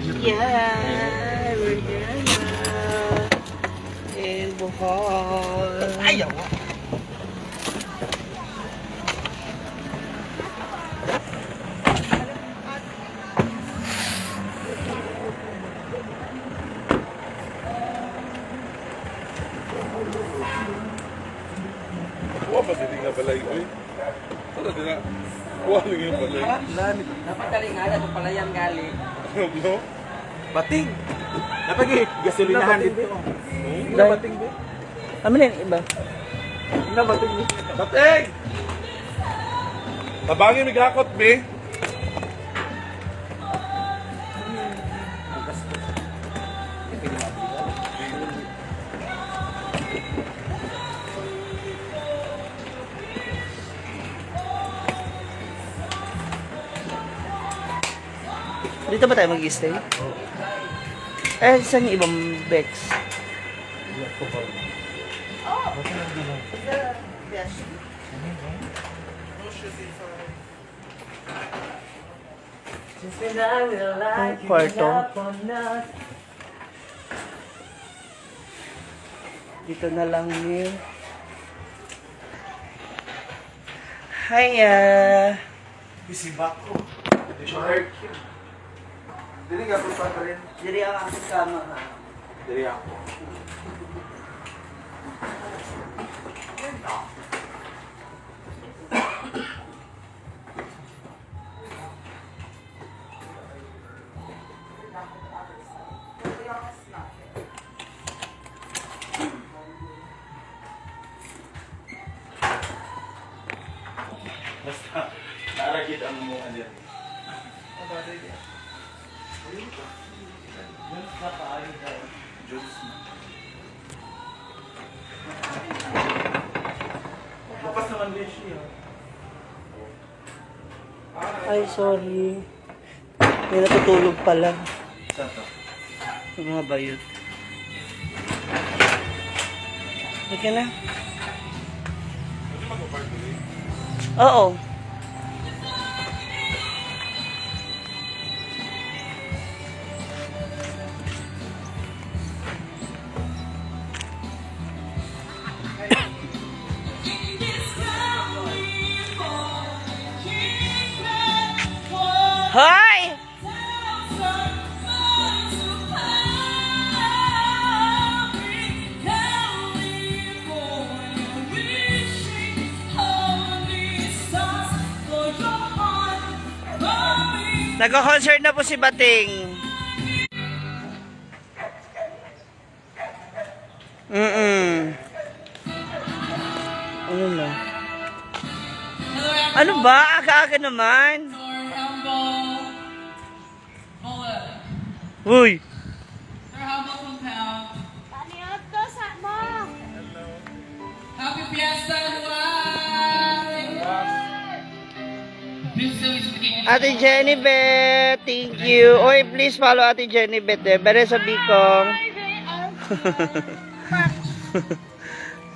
Yeah, we're here na. In Bohol. Ayaw! Wah, pati di nga balay ko eh. Wala din na. Wala din nga balay. Dapat gali nga na itong palayan gali. No? Bating! Napagi, gasolinahan dito. Ina bating ba? Amin yan, iba. Ina bating mo. Bating! Tabangin may gakot, be. Dito ba tayo mag-stay? Eh, saan yung ibang Bex? Ang kwarto. Dito na lang niyo. Hiya! Bisibak ko. Hindi siya hurt. Dili ka po pa rin. Diri ang aking kama ha. Dili ako. Basta, naaragit ang mga niya. Bukas naman din siya. Ay, sorry. May natutulog pala. Saan to? Yung mga bayot. Okay na? Oo. Hi! Nagko-concert na po si Bating. Ano na? Ano ba? Aga-aga naman. Uy! Happy Fiesta, Ate Jenny Beth, thank you. Oy, please follow Ate Jenny Beth. Bere sa Bicong.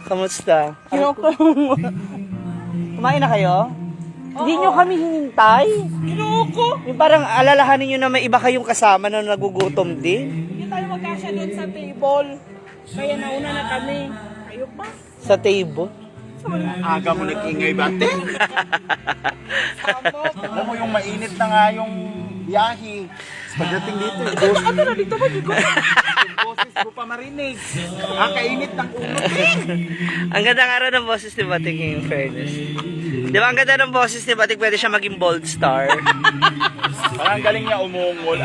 Kamusta? Kumain na kayo? Hindi nyo kami hinintay? Kinuko! Yung parang alalahanin nyo na may iba kayong kasama na nagugutom din. Hindi tayo magkasya doon sa table. Kaya nauna na kami. Kayo pa? Sa table. Aga mo nag-ingay bating. Alam mo yung mainit na nga yung biyahe. Pagdating dito, Ano na dito ba? Dito? yung boses ko pa marinig. Ang kainit ng ulo. Ang ganda nga rin ng boses ni Batik, in fairness. Di ba ang ganda ng boses ni Batik, pwede siya maging bold star. Parang galing niya umungol.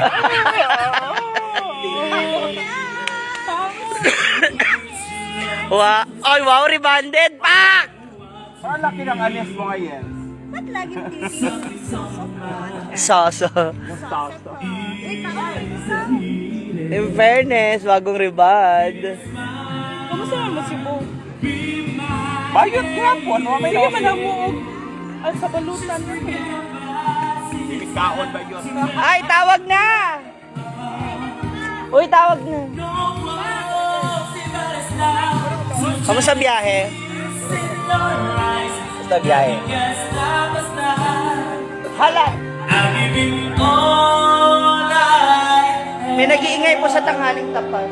Wow, ay, wow, rebanded, pak! Parang laki ng anes mo ngayon. Ba't laging titingin? Soso. Gusto. In fairness, bagong reband. Kamusta naman si Bo? Bayot nga po. Ano may Sige man ang muog. Ay, sa balutan. Kaon ba yun? Ay, tawag na! Uy, tawag na. Kamusta biyahe? Kamusta biyahe? Hala! nag-iingay po sa tanghaling tapat.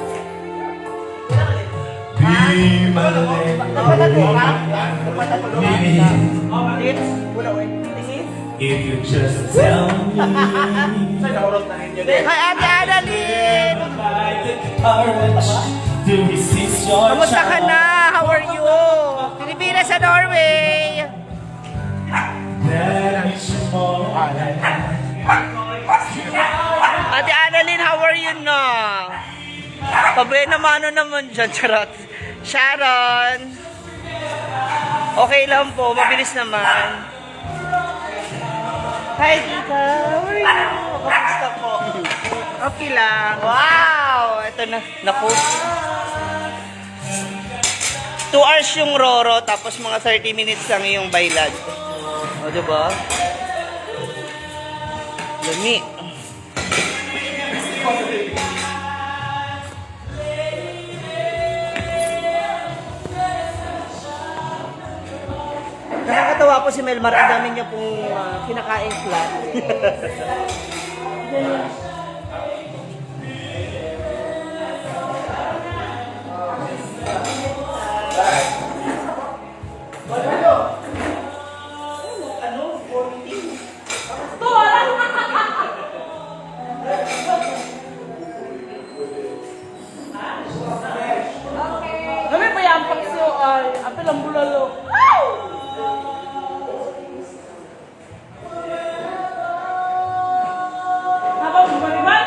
If you just tell me Hi, Ate Annalyn! by the courage to resist your Kamusta ka charm. na? How are you? Pilipinas sa Norway! That is more than Ate Annalyn, how are you na? Pabuhay na mano naman dyan, charot. Sharon! Okay lang po, mabilis naman. Hi, Tita! How are you? Kamusta po? Okay lang. Wow! Ito na. Naku. 2 hours yung Roro, tapos mga 30 minutes lang yung Bailad. O, diba? Lami. Nakakatawa po si Melmar. Ang dami niya pong kinakain flat. Kami pa yung paksiyo ay apel ang bulalo. Habang bumaliban?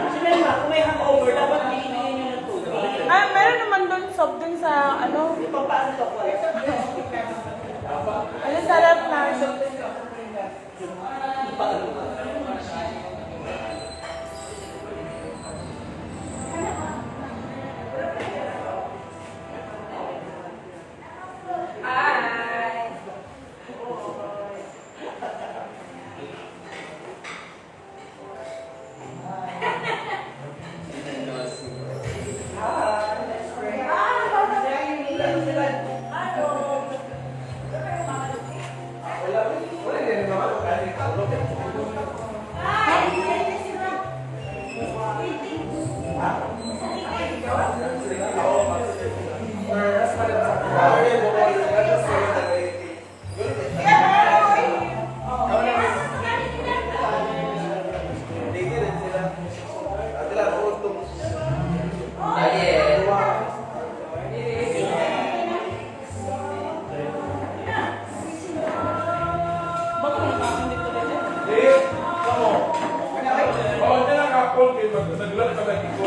Si Melmar, kung may hangover, dapat binigyan niyo ng tubig. Ay, meron naman doon soft din sa ano. Paano to po? Ano sarap na. Oo, hindi lang ako. Naglag ka lagi ko.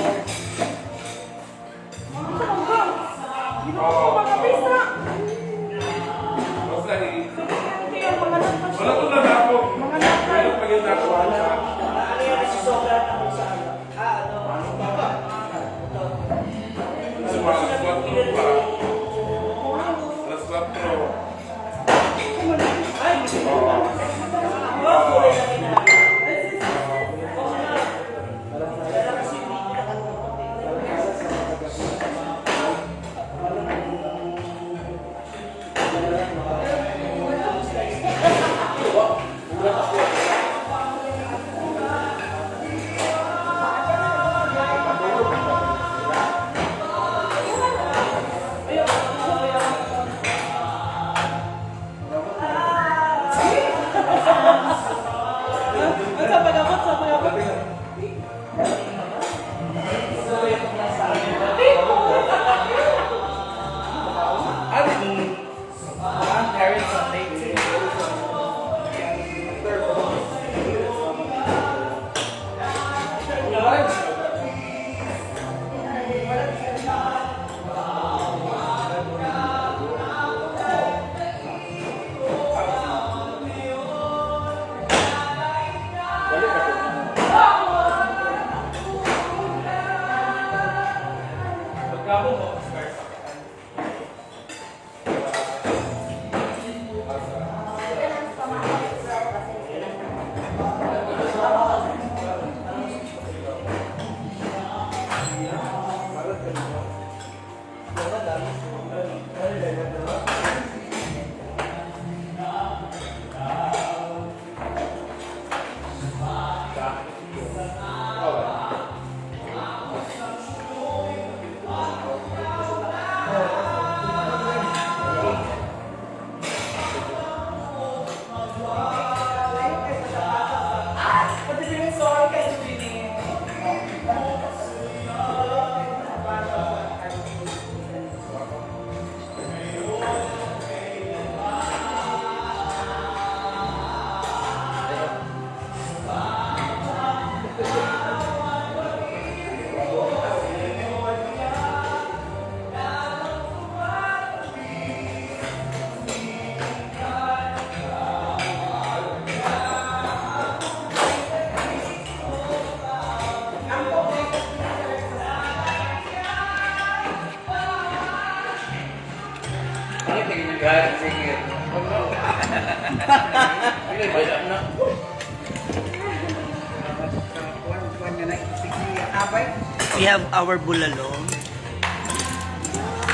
We have our bulalong.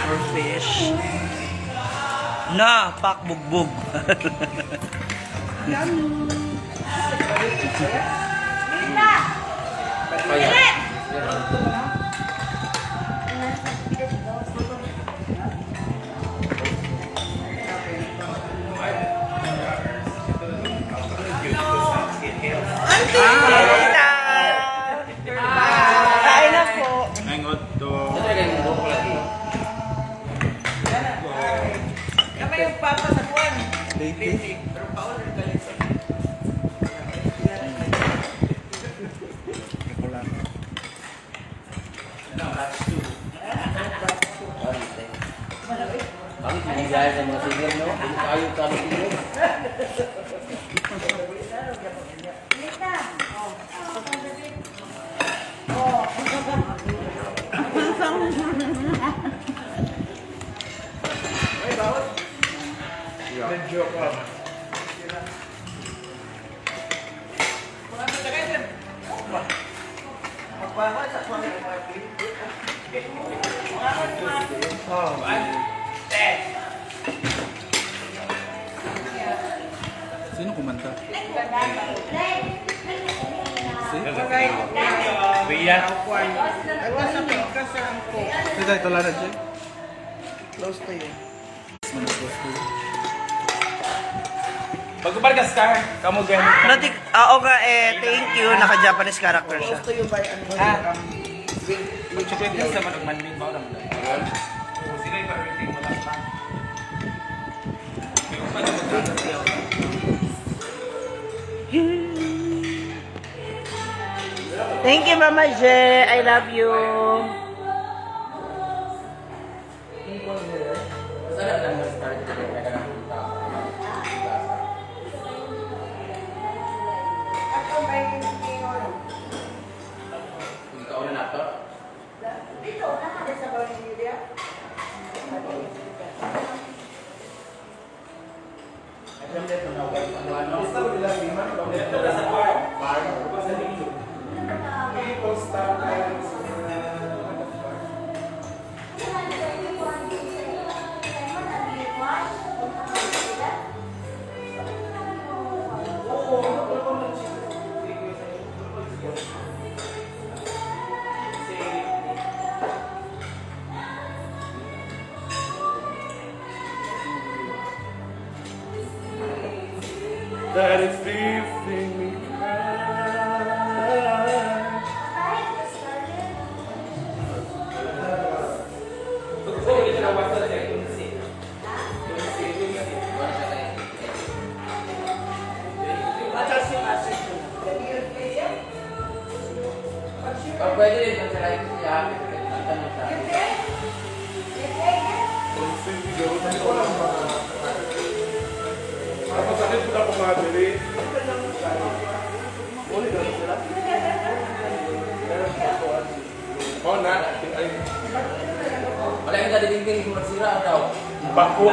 Or fish. Na, pakbugbog. Tita! Kain na po. Sino kumanta? Ito, ito lang na dyan. Close to you. Pagkubargas ka, kamu ganyan. Natik, oo nga thank you. Naka-Japanese character siya. Chocolate ka sa managmanin ba lang? Sila yung pa-rating mo lang. Thank you, Mama J. I love you. That is leaving me Pwede rin ang saray ko siya. Tapos sakit po na pumadali. Oh, na. Ay, Wala yung kadidingding kung magsira daw. bako.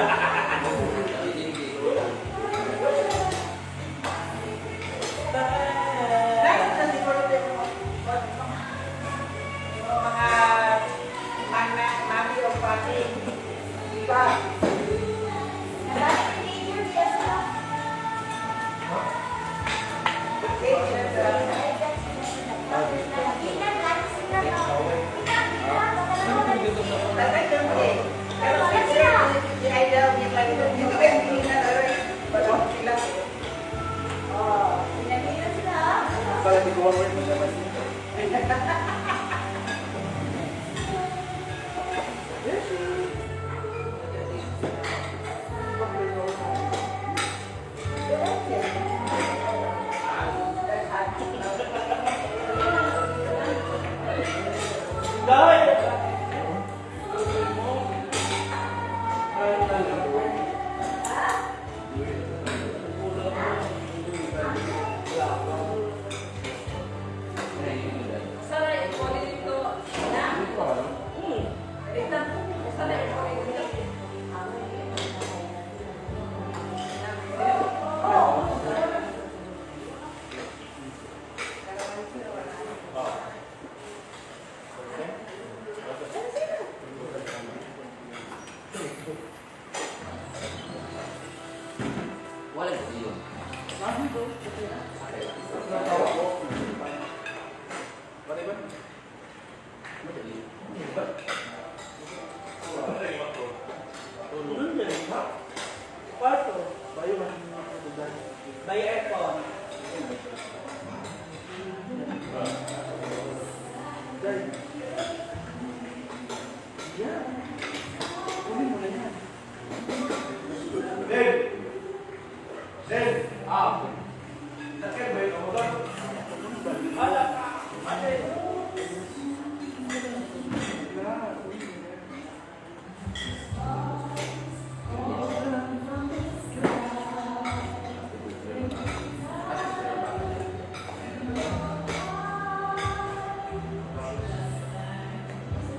Sorry. By aircon.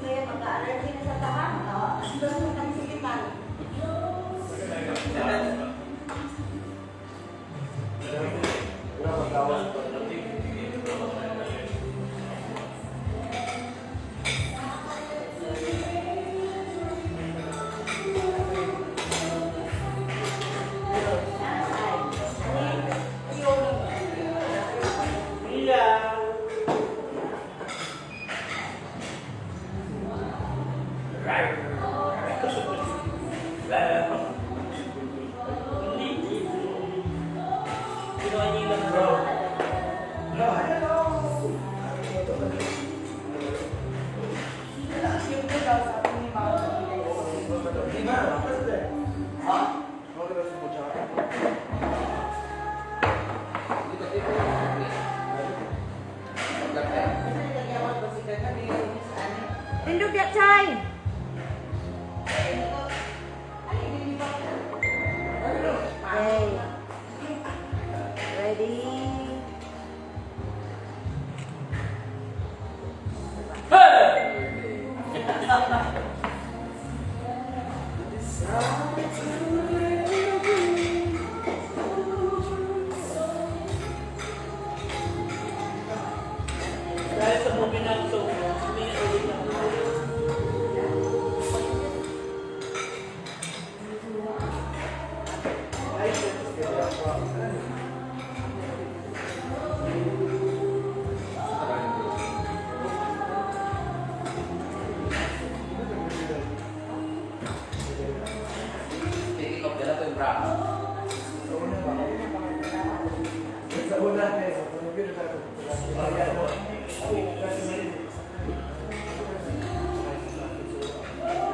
Kaya mag-aaral din sa tahan, no? Doon mo kami sa kipan. Tindog that time. Okay. Ready? Dahil sa movie na so, hindi na ulit na. Taking off dala to yung bra.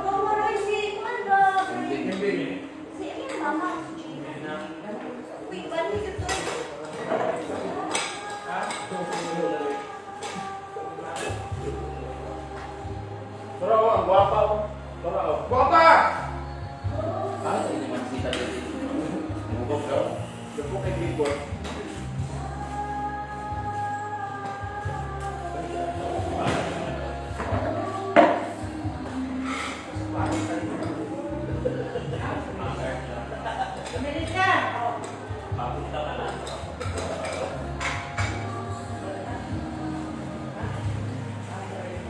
Kamaroy si Manda. Si Amin, Mama. Wait, balik ito. Bakit hindi naman sita dito? Mugok daw. Bilis na.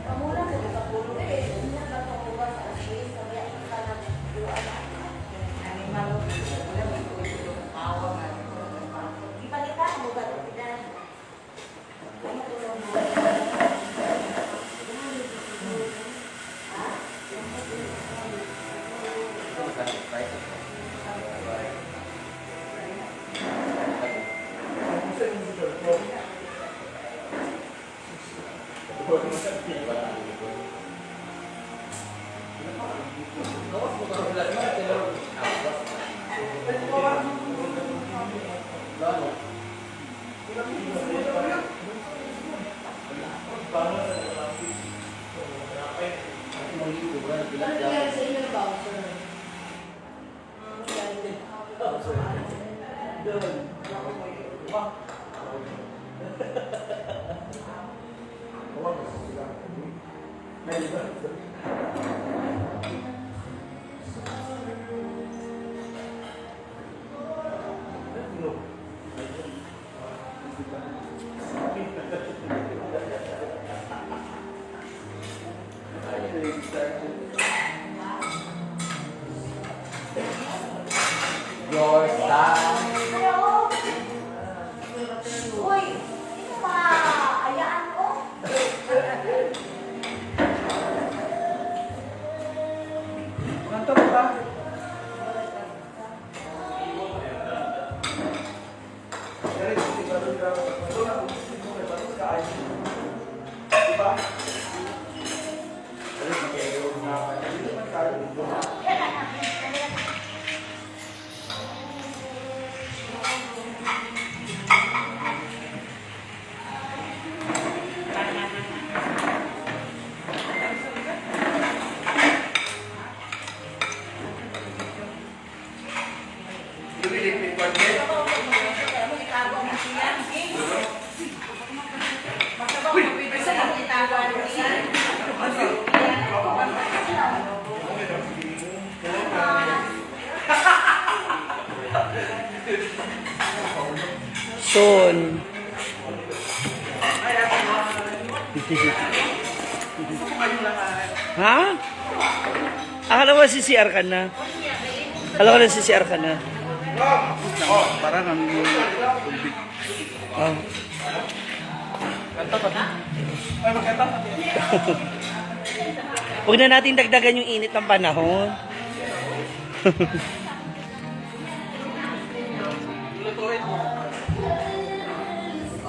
Pamula sa kapatulog eh. Hindi na kapatulog sa asyik. Sabi ang sana doon. Animal. Ipalitan mo ba ito? Ano tulong mo? Your style. Hello? maayaan ko. Kanto mo ba? Soon. Ha? Akala mo CCR ka na? Akala ko na CCR ka na? Parang ang tubig. Oh. Huwag na natin dagdagan yung init ng panahon.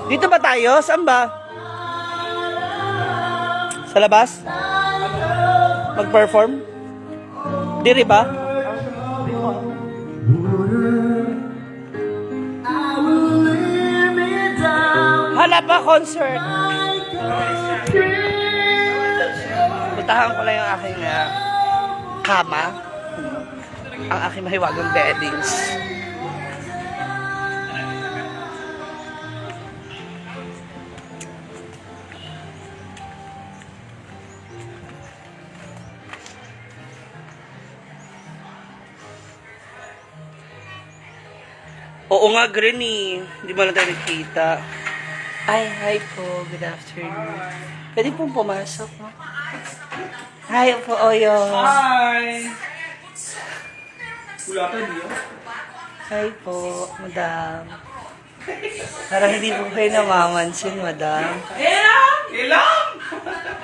Dito ba tayo? Saan ba? Sa labas? Mag-perform? Diri ba? Hala pa concert. Puntahan ko lang yung aking kama. Ang aking mahiwagang beddings. Oo nga, Green eh. Hindi mo lang tayo nagkita. Ay, hi po. Good afternoon. Pwede pong pumasok, no? Hi po, Oyo. Hi! Kulatan niyo? Hi po, madam. Parang hindi po kayo namamansin, madam. Ilang!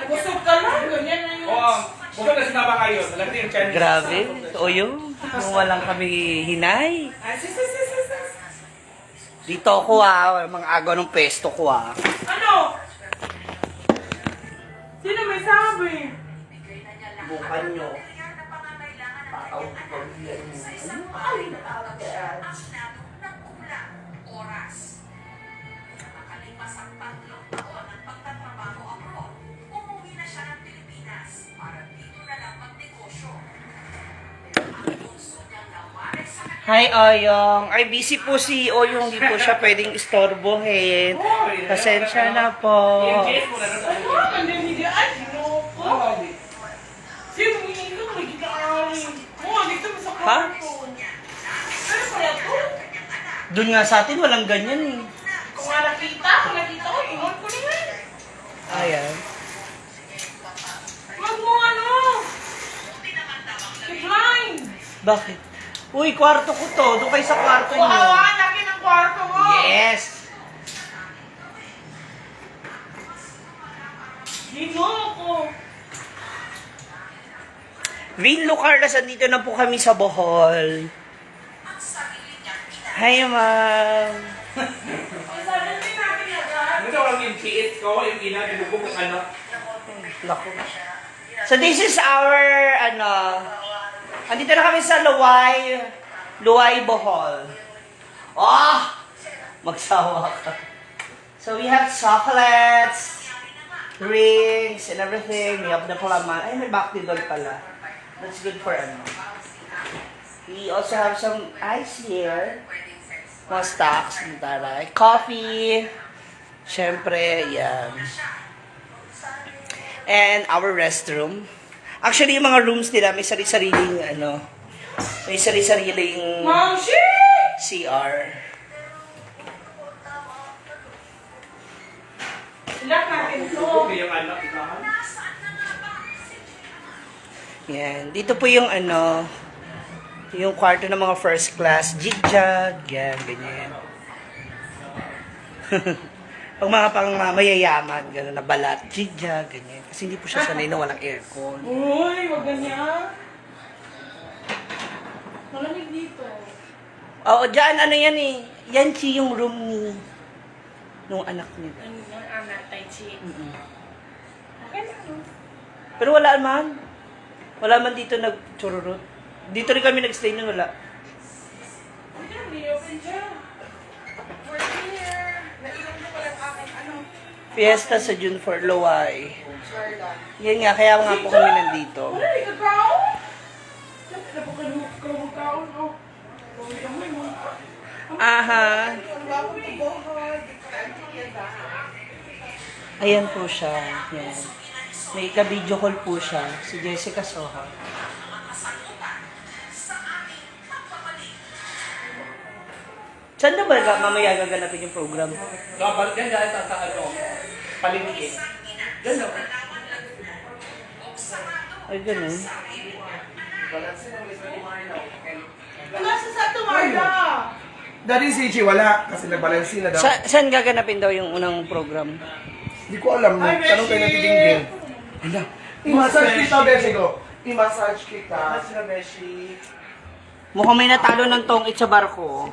Busog ka lang, ganyan na yun. Oo, buka na sinaba kayo. Talagti yung Chinese. Grabe, Oyo. Kung walang kami hinay. Sis. Dito ako mga agaw ng pesto ko Ano? Sino may sabi? Bukan nyo. Hi, Oyong. Ay, busy po si Oyong. Hindi po siya pwedeng istorbohin. Pasensya na po. Yung case mo na rin. Ano? Andyan hindi. Ay, sino ko? Sino mo yun? May gitaarin. Oo, dito mo sa Ha? kwarto. Ano kaya to? Doon nga sa atin, walang ganyan eh. Kung nakita ko, ingon ko na yan. Ayan. Wag mo ano? I-blind. Bakit? Uy, kwarto ko to. Doon kayo sa kwarto niyo. Wow, laki ng kwarto mo. Yes! Ginoo. Vin Lucarlas, andito na po kami sa Bohol. Hi, ma'am. Ano daw ang yung GS ko? Yung ina, binubog ang ano? Naku. So this is our, andito na kami sa Luwai, Bohol. Oh! Magsawa ka. So we have chocolates, drinks, and everything. We have the palaman. Ay, may baktidol pala. That's good for We also have some ice here. Mga stocks, taray. Coffee. Syempre, yan. And our restroom. Actually, yung mga rooms nila, may sari-sariling, may sari-sariling Mom, CR. Lock natin to. Bubog yung ano, ikahan. Yan. Dito po yung yung kwarto ng mga first class. Jig-jag. Yan, ganyan. Pag mga pang mayayaman, gano'n na balat, jigja, ganyan. Kasi hindi po siya sanay na walang aircon. Uy, wag ganyan. Malamig dito. Oo, dyan, ano yan eh. Yan chi yung room ni nung anak nila. Ano yung anak, Tai Chi? Okay lang, no? Pero wala man. Wala man dito nag-chururut. Dito rin kami nag-stay nun, wala. Okay, hindi open siya. We're here. Nainom ko lang aking ano. Fiesta sa June for Loway. Yan nga, kaya nga po kami nandito. Wala, di ka tao? Napakalukaw, no? Aha. Ayan po siya. Yan. May ka-video call po siya. Si Jessica Soha. Saan na ba mamaya gaganapin yung program? Dapat yan dahil sa ano, palingki. Ganda. Ay, ganun. Wala sa Santa Marta. Dari si Ichi, wala. Kasi nagbalansi na daw. Saan gaganapin daw yung unang program? Hindi ko alam. Tanong kayo natin Jinggil. Hala. I-massage kita, Beshi ko. I-massage kita. Beshi. Mukhang may natalo ng tongit sa barko.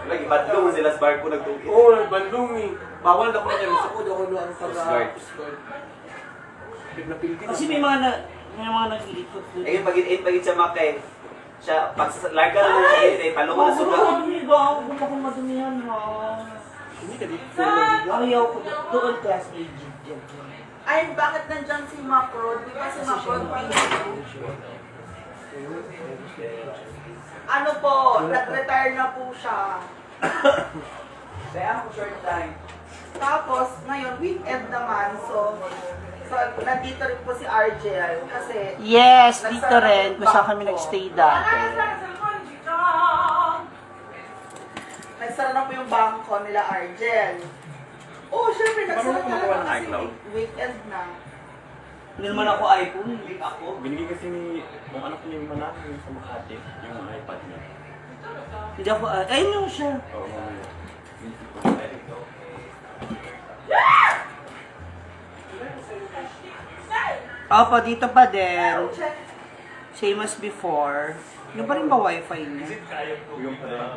Lagi badlong sila sa barko nagtugis. Oo, bandung eh. Bawal na ko na kayo. Sa kudo ko luang Guard. Kasi may mga nag-iikot doon. Ayun, pagit siya makay. Siya, pag larga na lang siya, eh, palo ko na suga. Huwag akong madumihan ha. Ayaw ko doon class agent dyan. Ay, bakit nandyan si Macron? Di ba si Macron ano po, nag-retire na po siya. Kaya ako short time. Tapos, ngayon, weekend naman, so nandito rin po si Argel. Kasi, Yes, dito rin. Kung saan kami nag-stay dati. nagsara na po yung bangko nila Argel. Oh, syempre, nagsara na lang kasi weekend na. Hindi naman ako iPhone, hindi ako. Binigay kasi ni yung anak niya yung manalo yung sa Makati, yung iPad niya. Hindi ako, ayun yung siya. Oo, Opo, dito pa din. Same as before. Yung pa rin ba wifi niya? yung pala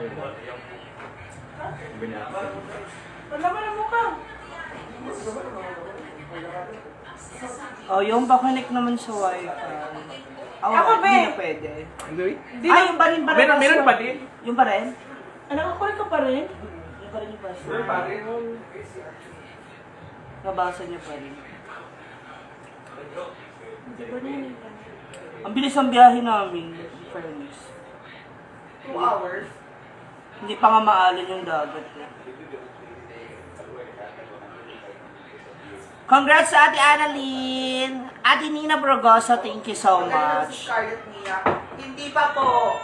binasa. Wala ka na mukha. Oh, yung ba connect naman sa wifi? Oh, Ako, hindi be. na pwede. Hindi. Ay, yung pa rin ba? Meron pa din. Yung pa rin? Nakakulit ka pa rin? Yung pa rin yung password. Meron pa rin. Nabasa niya pa rin. Ang bilis ang biyahe namin, in fairness. 2 hours. Hindi pa nga maalon yung dagat. Eh. Congrats sa Ate Annalyn! Ate Nina Brogoso, thank you so Magaling si much. Scarlett Mia. Hindi pa po.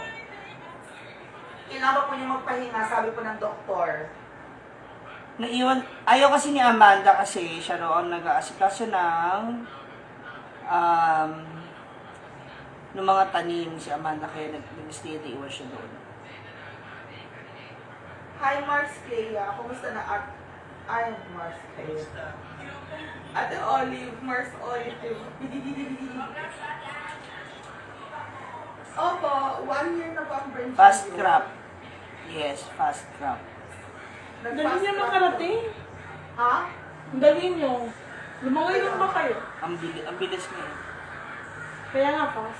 Kailangan pa po niya magpahinga, sabi po ng doktor. Naiwan, ayaw kasi ni Amanda kasi siya roon nag-aasikaso ng ng mga tanim si Amanda kaya nag-stay na iwan siya doon. Hi, Mars Clea. Kumusta na? Ay, Mars Clea. Ate Olive, Mars Olive. Opo, 1 year na po ang friendship. Fast crop. Yes, fast crop. Dali niyo makarating. Ha? Dali niyo. Lumangoy lang ba kayo? Ang bilis niya. Kaya nga, pas.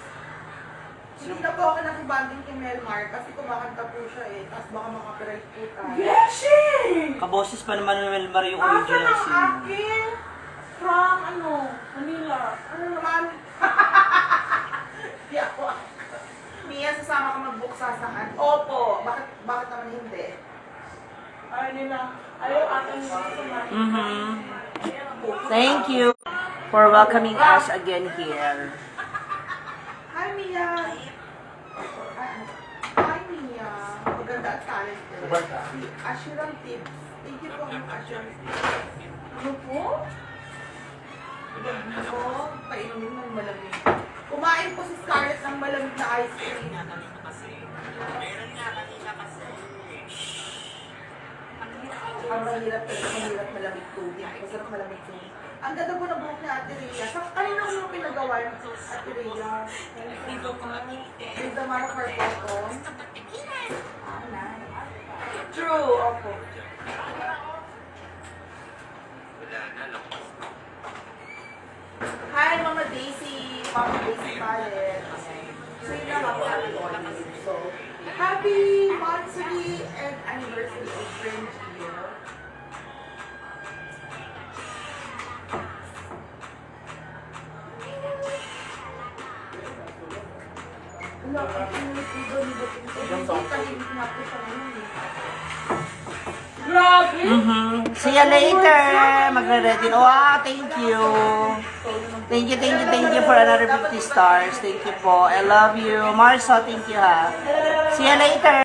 Hindi na po ako nakibanding kay Melmar kasi kumakanta po siya eh. Tapos baka makapirate po tayo. Yeshing! Kaboses pa naman ng Melmar yung Asa original ng singer. akin? From, Manila. Ano naman? Di ako. Mia, sasama ka mag-book sa saan? Opo. Bakit naman hindi? Ayaw nila. Ayaw ata nila sa Mm-hmm. Thank you for welcoming us again here. Hi, Mia. Hi, Mia. Maganda at talented. Assurance tips. Thank you po ng assurance tips. Ano po? Ano po? Painumin ng malamig. Kumain po si Scarlett ng malamig na ice cream. Ang mahirap malamig tubig. Masarap malamig tubig. Ang ganda po ng buhok ni Ate Rhea. Sa kanina mo yung pinagawa yung Ate Rhea. With the Mara Carpotton. Ah, nice. True, opo. Hi, Mama Daisy. Mama Daisy Pallet. So, yun lang ako Ate Olive. So, happy monthsary and anniversary of French year. Wala, ang inis dito, libatin ko. Hindi tahimik na po siya ngayon eh. Grabe! See you later. Magre-ready. Wow, thank you. Thank you for another 50 stars. Thank you po. I love you. Marso, thank you ha. See you later.